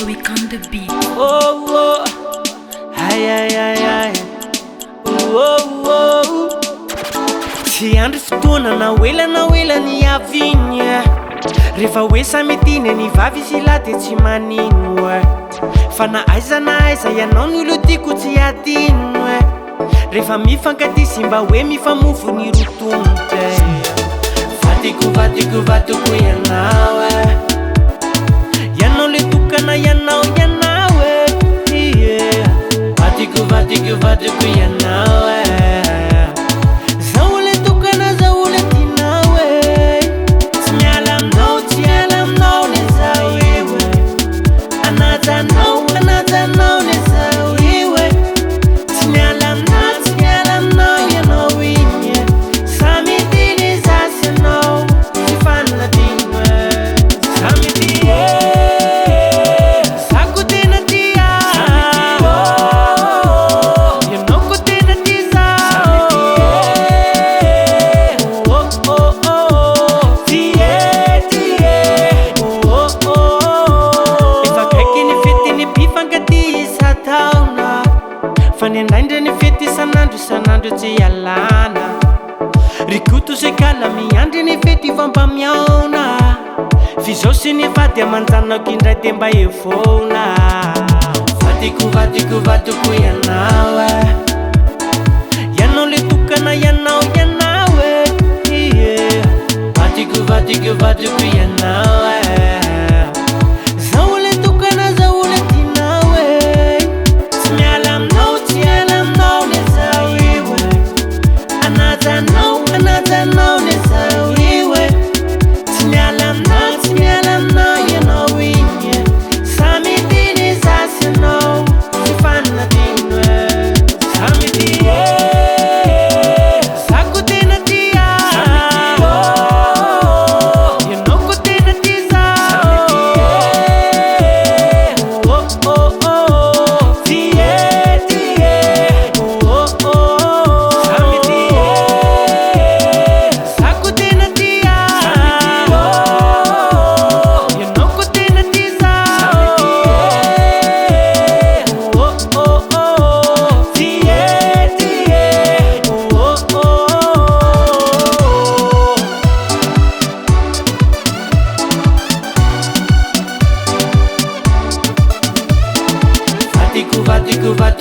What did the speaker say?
on the beat. Oh, oh, ay, ay, ay, ay. Oh, oh, oh. Tsy andro fotoana na wela ny aviny rehefa hoe samy tiny ny vavy sy lahy de tsy manino fa na aiza ianao ny olo tiako tsy adino rehefa mifankatysy mba hoe mifamofo ny rotonte vadiko ianao ianao le tokana ianao vadiko ianao zaho le tokana zaho le tinao tsy miala aminao le zaho iwe anajanao le zaho iwe tsy miala aminao ianao igny samy tiny zasy anao tsy fanadino samy tiny zako tena tia ianao ko tena tia zaho efa kaiky ny fety ny mpifankatisa taona fa ny andraindra ny fety isanandro tsy ialana rikoto se kala miandry ny fety vampamiaona fizao sy ny vady amanjanako indray de mba evona vadiko ianao ianao le tokana ianao vadiko ianao zaho le tokana zaho le tinao tsy miala aminao le zaho iwe anajanao le zaho iwe tsy miala aminao ianao igny samy tiny zasy anao tsy fanadino samy tiny zako tena tia ianao ko tena tia zaho samy tiny zako tena tia ianao ko tena tia zaho vadiko